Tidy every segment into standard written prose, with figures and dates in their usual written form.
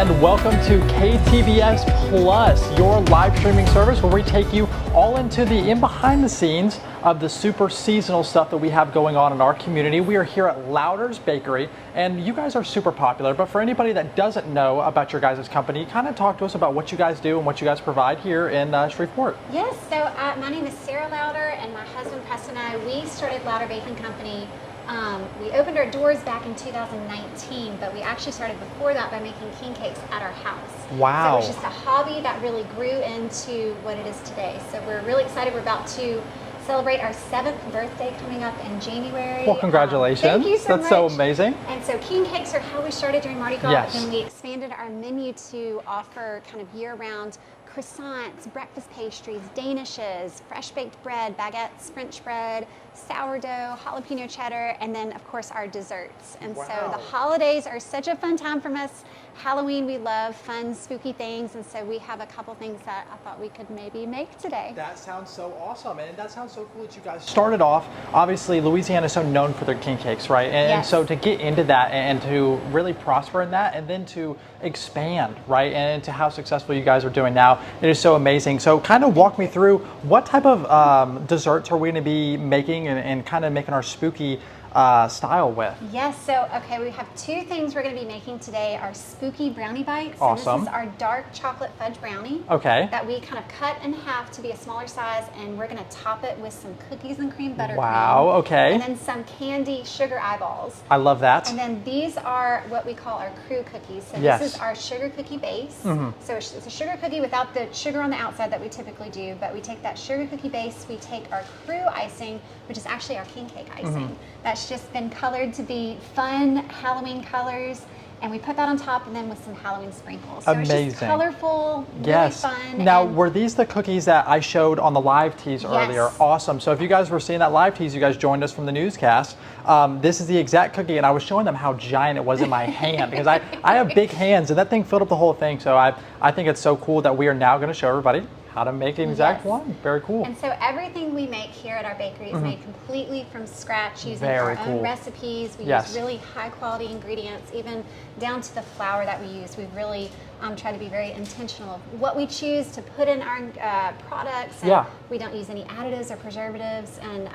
and welcome to KTBS Plus, your live streaming service where we take you all into the behind the scenes of the super seasonal stuff that we have going on in our community. We are here at Lowder's Bakery, and you guys are super popular, but for anybody that doesn't know about your guys' company, kind of talk to us about what you guys do and what you guys provide here in Shreveport. Yes, so my name is Sarah Lowder, and my husband Preston and I, we started Lowder Baking Company. We opened our doors back in 2019, but we actually started before that by making king cakes at our house. Wow. So it was just a hobby that really grew into what it is today. So we're really excited. We're about to celebrate our 7th birthday coming up in January. Well, congratulations. Thank you so much. That's so amazing. And so king cakes are how we started during Mardi Gras. Yes. Then we expanded our menu to offer kind of year-round croissants, breakfast pastries, danishes, fresh baked bread, baguettes, French bread, sourdough, jalapeno cheddar, and then of course our desserts. And Wow. so the holidays are such a fun time for us. Halloween, we love fun, spooky things, and so we have a couple things that I thought we could maybe make today. That sounds so awesome, and that sounds so cool that you guys started off. Obviously, Louisiana is so known for their king cakes, right? And Yes. so to get into that and to really prosper in that, and then to expand, right, and into how successful you guys are doing now, it is so amazing. So kind of walk me through what type of desserts are we going to be making and kind of making our spooky style with? Yes, so okay, we have 2 things we're going to be making today. Our spooky brownie bites. Awesome. And this is our dark chocolate fudge brownie. Okay. That we kind of cut in half to be a smaller size, and we're going to top it with some cookies and cream buttercream. Wow, okay. And then some candy sugar eyeballs. I love that. And then these are what we call our crew cookies. So Yes. this is our sugar cookie base. Mm-hmm. So it's a sugar cookie without the sugar on the outside that we typically do, but we take that sugar cookie base, we take our crew icing, which is actually our king cake icing. Mm-hmm. That's just been colored to be fun Halloween colors, and we put that on top and then with some Halloween sprinkles. So Amazing. It's just colorful, Yes. really fun. Now, and were these the cookies that I showed on the live tease earlier? Yes. Awesome. So if you guys were seeing that live tease, you guys joined us from the newscast. This is the exact cookie, and I was showing them how giant it was in my hand because I have big hands, and that thing filled up the whole thing. So I think it's so cool that we are now going to show everybody how to make an exact Yes. one. Very cool. And so everything we make here at our bakery is made completely from scratch using Very our cool. own recipes. We Yes. use really high quality ingredients, even down to the flour that we use. We've really tried to be very intentional of what we choose to put in our products. And Yeah. we don't use any additives or preservatives. And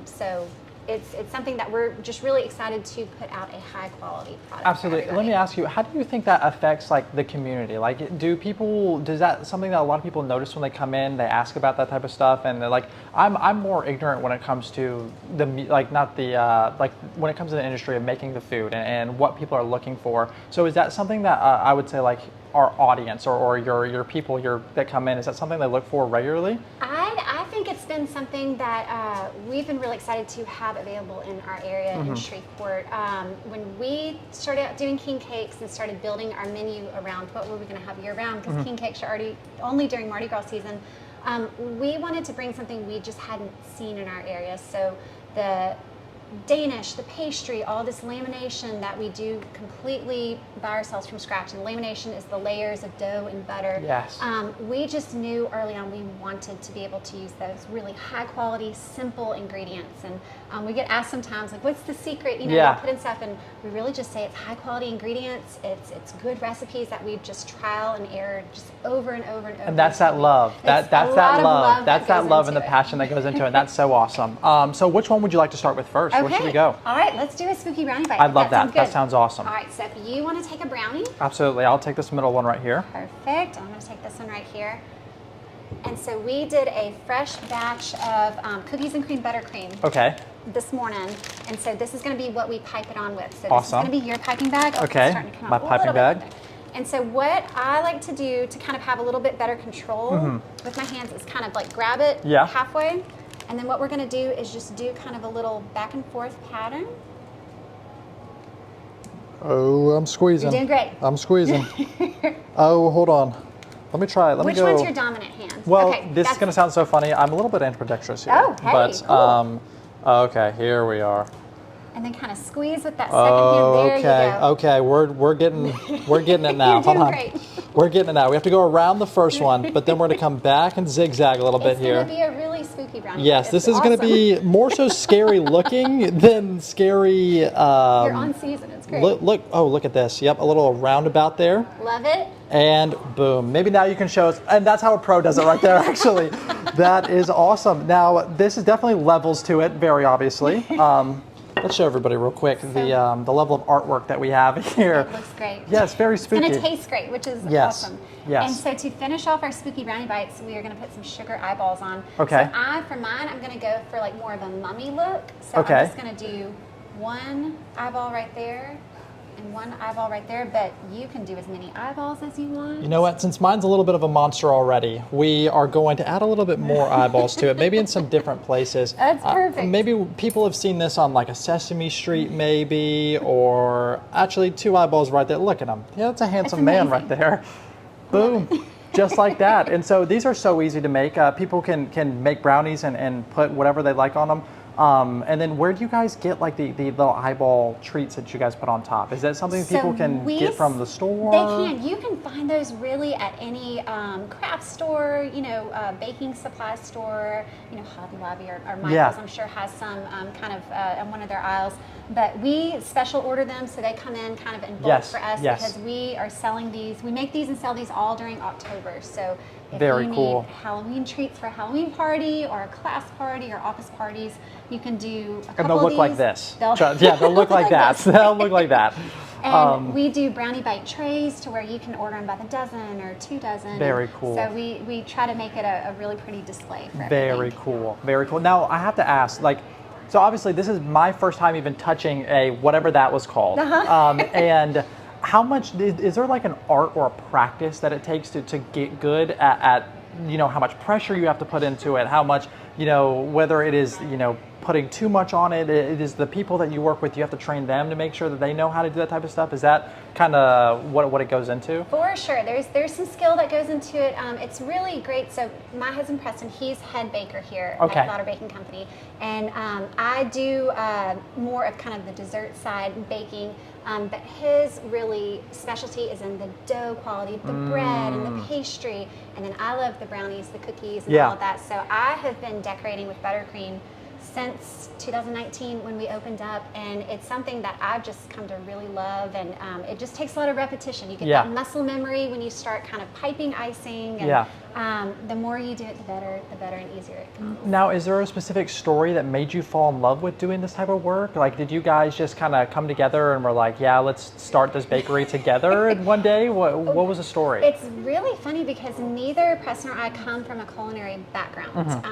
so it's something that we're just really excited to put out a high quality product. Absolutely. Let me ask you, how do you think that affects like the community? Like, does that something that a lot of people notice when they come in, they ask about that type of stuff, and they're like, I'm more ignorant when it comes to the, like not the, like when it comes to the industry of making the food and what people are looking for. So is that something that I would say like our audience or your people that come in, is that something they look for regularly? I think it's been something that we've been really excited to have available in our area in Shreveport. When we started out doing king cakes and started building our menu around what were we going to have year round, because king cakes are already only during Mardi Gras season, we wanted to bring something we just hadn't seen in our area. So the Danish, the pastry, all this lamination that we do completely by ourselves from scratch. And lamination is the layers of dough and butter. Yes. We just knew early on we wanted to be able to use those really high quality, simple ingredients. And we get asked sometimes, like, what's the secret? You know, Yeah. you put in stuff, and we really just say it's high quality ingredients. It's good recipes that we've just trial and error just over and over and over. And that's that love. That's that love. That's that love and the into it. passion that goes into it. And that's so awesome. So which one would you like to start with first? Where should we go? All right, let's do a spooky brownie bite. I love that. Sounds good. That sounds awesome. All right, so if you want to take a brownie. Absolutely. I'll take this middle one right here. Perfect. I'm going to take this one right here. And so we did a fresh batch of cookies and cream buttercream Okay. this morning. And so this is going to be what we pipe it on with. So this Awesome. is going to be your piping bag. Oh, it's Okay, starting to come my out a piping little bit bag. thick. And so what I like to do to kind of have a little bit better control with my hands is kind of like grab it Yeah. halfway. And then what we're going to do is just do kind of a little back and forth pattern. Oh, I'm squeezing. You're doing great. I'm squeezing. Oh, hold on. Let me try it. Let Which me go. one's your dominant hand? Well, Okay, this is that's- going to sound so funny. I'm a little bit ambidextrous here. Oh, hey, But, cool. okay, here we are. And then kind of squeeze with that second hand. There you go. Okay, we're getting it now. You're Hold doing on. great. We're getting it now. We have to go around the first one, but then we're going to come back and zigzag a little bit It's here. going to be a really spooky spooky brownie. Yes, bite. this It's is going to awesome. be more so scary looking than scary. You're on season. It's great. Look, oh, look at this. Yep, a little roundabout there. Love it. And boom. Maybe now you can show us. And that's how a pro does it right there, actually. That is awesome. Now, this is definitely levels to it, very obviously. Let's show everybody real quick the level of artwork that we have here. It looks great. Yeah, it's very spooky. It's going to taste great, which is Yes. awesome. Yes. And so to finish off our spooky brownie bites, we are going to put some sugar eyeballs on. Okay. So for mine, I'm going to go for like more of a mummy look. So Okay. I'm just going to do one eyeball right there and one eyeball right there, but you can do as many eyeballs as you want. You know what? Since mine's a little bit of a monster already, we are going to add a little bit more eyeballs to it, maybe in some different places. That's perfect. Maybe people have seen this on like a Sesame Street, maybe, or actually 2 eyeballs right there. Look at him. Yeah, that's a handsome man right amazing. there. Boom. Just like that. And so these are so easy to make. People can make brownies and put whatever they like on them. And then where do you guys get like the little eyeball treats that you guys put on top? Is that something people can get from the store? They can. You can find those really at any craft store, baking supply store, Hobby Lobby or Michael's, I'm sure has some kind of in one of their aisles. But we special order them so they come in kind of in bulk for us because we are selling these. We make these and sell these all during October. So if you need Halloween treats for a Halloween party or a class party or office parties, you can do a couple of these. And they'll look like this. They'll look like that. They'll look like that. And we do brownie bite trays to where you can order them by the dozen or 2 dozen. Very cool. So we try to make it a really pretty display for everything. Very cool. Very cool. Now I have to ask, so obviously this is my first time even touching a whatever that was called. And how much is there like an art or a practice that it takes to get good at how much pressure you have to put into it, how much whether it is putting too much on it, it is the people that you work with, you have to train them to make sure that they know how to do that type of stuff. Is that kind of what it goes into? For sure. There's some skill that goes into it. It's really great. So my husband Preston, he's head baker here at Lowder Baking Company. And I do more of kind of the dessert side baking. But his really specialty is in the dough quality, the bread and the pastry. And then I love the brownies, the cookies, and all of that. So I have been decorating with buttercream since 2019 when we opened up, and it's something that I've just come to really love, and it just takes a lot of repetition. You get that muscle memory when you start kind of piping icing, and the more you do it, the better and easier it comes. Now, is there a specific story that made you fall in love with doing this type of work? Like, did you guys just kind of come together and were like, yeah, let's start this bakery together one day? What was the story? It's really funny because neither Preston or I come from a culinary background.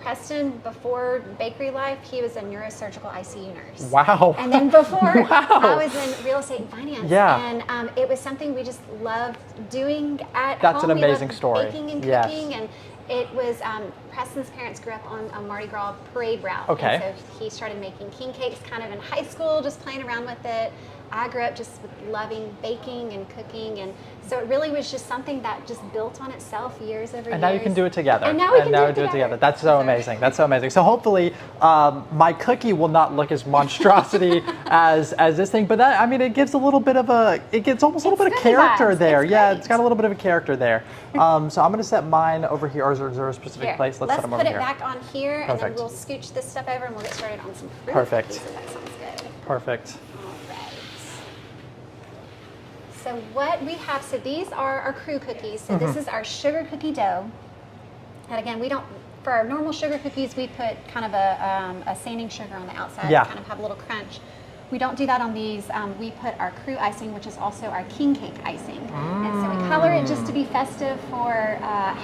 Preston, before bakery life, he was a neurosurgical ICU nurse. Wow. And then before, I was in real estate and finance. Yeah. And it was something we just loved doing at home. That's an amazing story. Baking and cooking. And it was, Preston's parents grew up on Mardi Gras parade route. Okay. And so he started making king cakes kind of in high school, just playing around with it. I grew up just with loving baking and cooking, and so it really was just something that just built on itself years over years. And now you can do it together. And now we can do it together. That's so amazing. That's so amazing. So hopefully my cookie will not look as monstrosity as this thing, but that, I mean, it gives a little bit of it gets almost a little bit of character there. It's got a little bit of a character there. So I'm going to set mine over here, or is there a specific place? Let's set them over here. Let's put it back on here, and then we'll scooch this stuff over, and we'll get started on some fruit. Perfect. That sounds good. Perfect. So what we have, so these are our crew cookies. So this is our sugar cookie dough. And again, we don't, for our normal sugar cookies, we put kind of a sanding sugar on the outside to kind of have a little crunch. We don't do that on these. We put our crew icing, which is also our king cake icing. And so we color it just to be festive for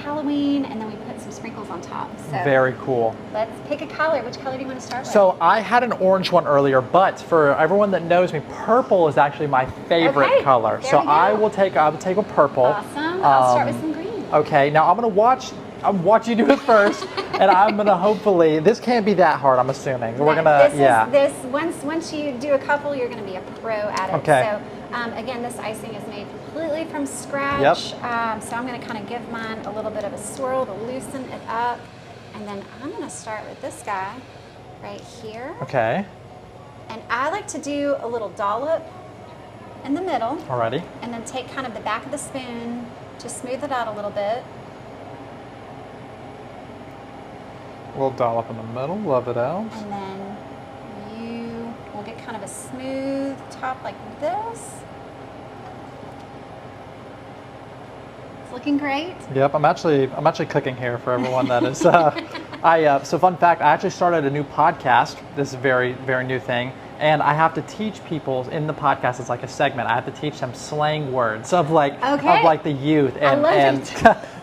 Halloween, and then we put some sprinkles on top. So very cool. Let's pick a color. Which color do you want to start with? So I had an orange one earlier, but for everyone that knows me, purple is actually my favorite color. So I will take a purple. Awesome. I'll start with some green. Okay, now I'm watch you do it first, and I'm gonna hopefully, this can't be that hard, I'm assuming. We're gonna, once you do a couple, you're gonna be a pro at it. Okay. So again, this icing is made completely from scratch. So I'm gonna kind of give mine a little bit of a swirl to loosen it up, and then I'm gonna start with this guy right here. Okay. And I like to do a little dollop in the middle. Alrighty. And then take kind of the back of the spoon to smooth it out a little bit. We'll dollop in the middle, love it out. And then you will get kind of a smooth top like this. It's looking great. Yep, I'm actually cooking here for everyone that is. So fun fact, I actually started a new podcast. This is a very, very new thing. And I have to teach people in the podcast, it's like a segment, I have to teach them slang words of like the youth. And,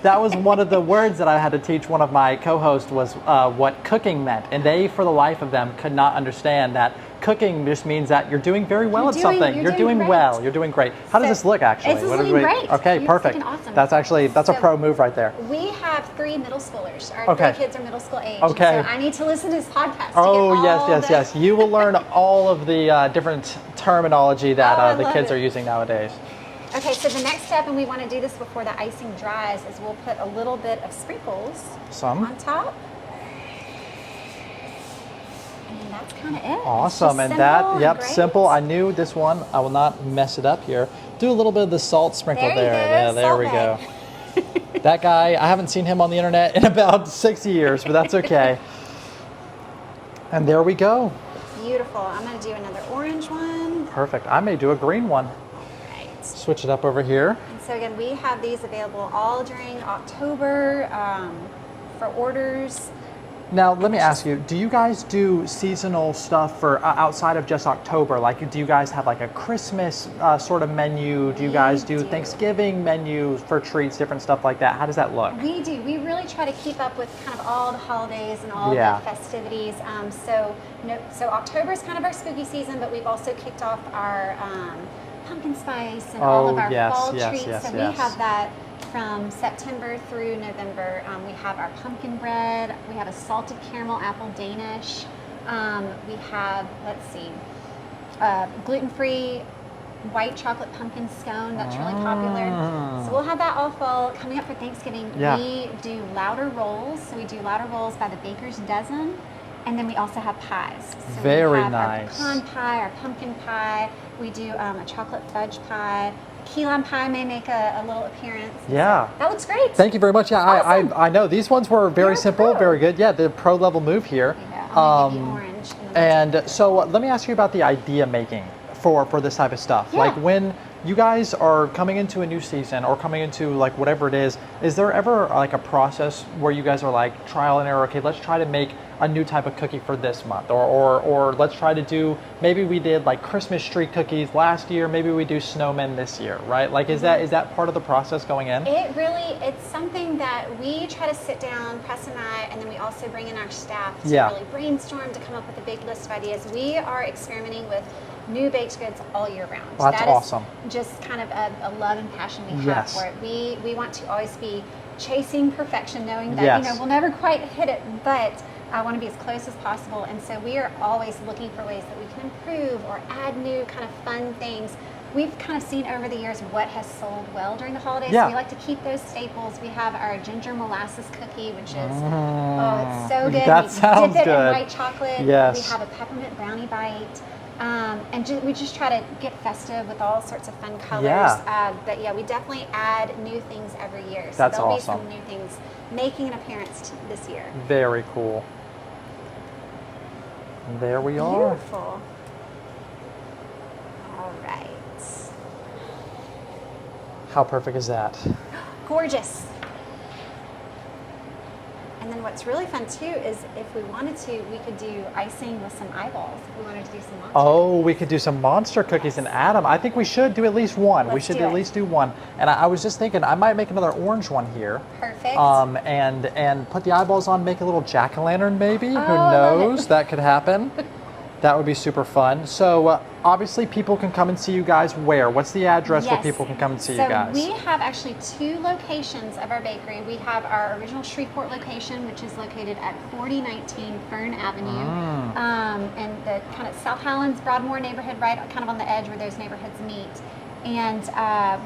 that was one of the words that I had to teach one of my co-hosts was what cooking meant. And they, for the life of them, could not understand that cooking just means that you're doing very well at something. You're doing well. You're doing great. How does this look actually? It's looking great. Okay, perfect. Awesome. That's a pro move right there. We have 3 middle schoolers. Our 3 kids are middle school age. Okay. So I need to listen to this podcast. Oh, yes. You will learn all of the different terminology that the kids are using nowadays. Okay, so the next step, and we want to do this before the icing dries, is we'll put a little bit of sprinkles on top. And that's kind of it. Awesome, and that, simple. I knew this one. I will not mess it up here. Do a little bit of the salt sprinkle there. There we go. That guy, I haven't seen him on the internet in about 6 years, but that's okay. And there we go. Beautiful. I'm going to do another orange one. Perfect. I may do a green one. Right. Switch it up over here. And so again, we have these available all during October for orders. Now, let me ask you, do you guys do seasonal stuff for outside of just October? Like, do you guys have like a Christmas sort of menu? Do you guys do Thanksgiving menus for treats, different stuff like that? How does that look? We do. We really try to keep up with kind of all the holidays and all the festivities. So October is kind of our spooky season, but we've also kicked off our pumpkin spice and all of our fall treats. So we have that. From September through November, we have our pumpkin bread, we have a salted caramel apple Danish, we have, gluten-free white chocolate pumpkin scone that's really popular. So we'll have that all fall. Coming up for Thanksgiving, we do Lowder rolls. So we do Lowder rolls by the baker's dozen. And then we also have pies. So very we have nice. Our pecan pie, our pumpkin pie. We do a chocolate fudge pie. Key lime pie may make a little appearance. Yeah. So that looks great. Thank you very much. Yeah, awesome. I know. These ones were very simple, very good. Yeah, the pro level move here. Yeah, I'll give you orange. And so let me ask you about the idea making for this type of stuff. Yeah. Like when you guys are coming into a new season or coming into like whatever it is there ever like a process where you guys are like trial and error, okay, let's try to make a new type of cookie for this month, or let's try to do, maybe we did like Christmas tree cookies last year, maybe we do snowmen this year, right? Like is that part of the process going in? It's something that we try to sit down, Press and I, and then we also bring in our staff to really brainstorm to come up with a big list of ideas. We are experimenting with new baked goods all year round. Well, that's awesome. Just kind of a love and passion we have for it. We want to always be chasing perfection, knowing that we'll never quite hit it, but I want to be as close as possible, and so we are always looking for ways that we can improve or add new kind of fun things. We've kind of seen over the years what has sold well during the holidays. So we like to keep those staples. We have our ginger molasses cookie, which is it's so good. That we sounds dip it good. in white chocolate. Yes. We have a peppermint brownie bite. And we just try to get festive with all sorts of fun colors. But yeah, we definitely add new things every year. So That's there'll awesome. be some new things making an appearance this year. Very cool. And there we are. Beautiful. All right. How perfect is that? Gorgeous. And then what's really fun too is if we wanted to, we could do icing with some eyeballs. If we wanted to do some monster. Oh, we could do some monster cookies and add them. I think we should do at least one. We should at least do one. And I was just thinking I might make another orange one here. Perfect. And put the eyeballs on, make a little jack-o'-lantern maybe. Who knows? That could happen. That would be super fun. So obviously people can come and see you guys where? What's the address where people can come and see you guys? So we have actually 2 locations of our bakery. We have our original Shreveport location, which is located at 4019 Fern Avenue, in the kind of South Highlands, Broadmoor neighborhood, right kind of on the edge where those neighborhoods meet. And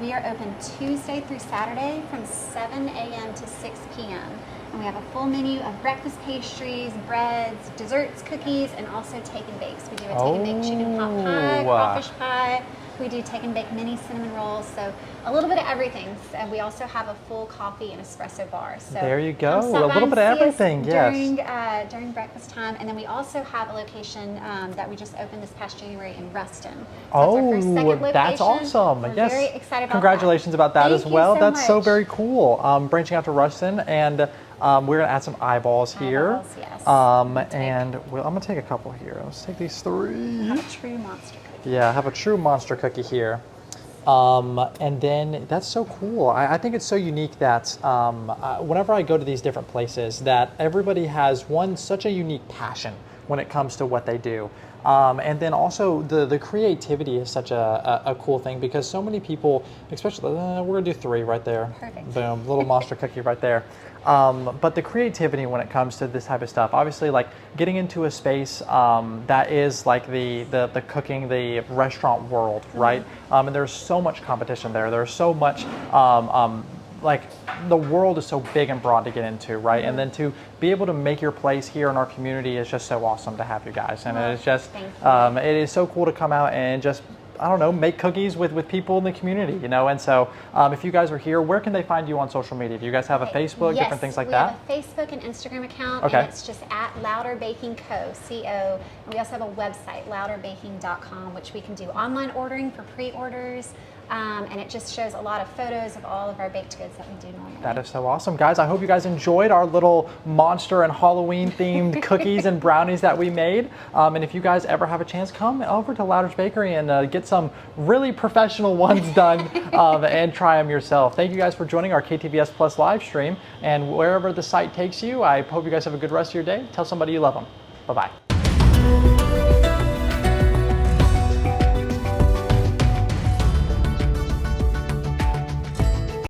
we are open Tuesday through Saturday from 7 a.m. to 6 p.m. And we have a full menu of breakfast pastries, breads, desserts, cookies, and also take and bakes. We do a take and bake chicken pot pie, crawfish pie, We do take and bake mini cinnamon rolls, so a little bit of everything. So we also have a full coffee and espresso bar. So there you go, come stop a by little and bit of see us everything. during breakfast time, and then we also have a location that we just opened this past January in Ruston. So Oh, that's awesome. We're yes. very excited about Congratulations about that Thank as you well. so That's so much. very cool. Branching out to Ruston, and we're gonna add some eyeballs here. Eyeballs, yes. And I'm gonna take a couple here. Let's take these 3. Have a true monster cookie. Yeah, I have a true monster cookie here. And then that's so cool. I think it's so unique that whenever I go to these different places, that everybody has such a unique passion when it comes to what they do. And then also the creativity is such a cool thing, because so many people, especially, we're gonna do 3 right there. Perfect. Boom, little monster cookie right there. But the creativity when it comes to this type of stuff, obviously, like getting into a space that is like the cooking, the restaurant world, right? And there's so much competition there. There's so much like the world is so big and broad to get into, right? And then to be able to make your place here in our community is just so awesome to have you guys. And it's just, it is so cool to come out and just, I don't know, make cookies with people in the community, you know? And so if you guys are here, where can they find you on social media? Do you guys have a Facebook, yes, different things like that? We have a Facebook and Instagram account, Okay. and it's just at Lowder Baking Co. C-O. And we also have a website, lowderbaking.com, which we can do online ordering for pre-orders. And it just shows a lot of photos of all of our baked goods that we do normally. That is so awesome. Guys, I hope you guys enjoyed our little monster and Halloween themed cookies and brownies that we made. And if you guys ever have a chance, come over to Lowder's Bakery and get some really professional ones done and try them yourself. Thank you guys for joining our KTVS Plus live stream. And wherever the site takes you, I hope you guys have a good rest of your day. Tell somebody you love them. Bye-bye.